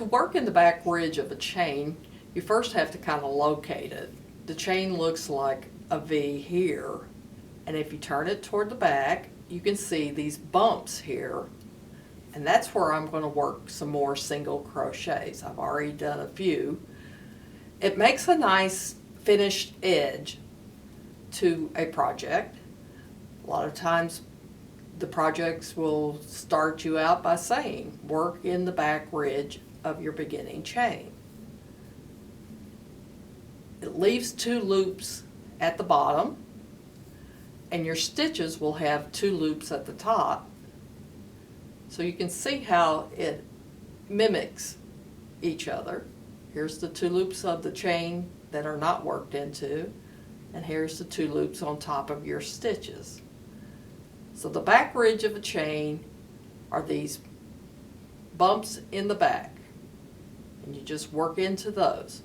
To work in the back ridge of a chain, you first have to kind of locate it. The chain looks like a V here, and if you turn it toward the back, you can see these bumps here, and that's where I'm going to work some more single crochets. I've already done a few. It makes a nice finished edge to a project. A lot of times the projects will start you out by saying, work in the back ridge of your beginning chain. It leaves 2 loops at the bottom, and your stitches will have 2 loops at the top. So you can see how it mimics each other. Here's the 2 loops of the chain that are not worked into, and here's the 2 loops on top of your stitches. So the back ridge of a chain are these bumps in the back, and you just work into those.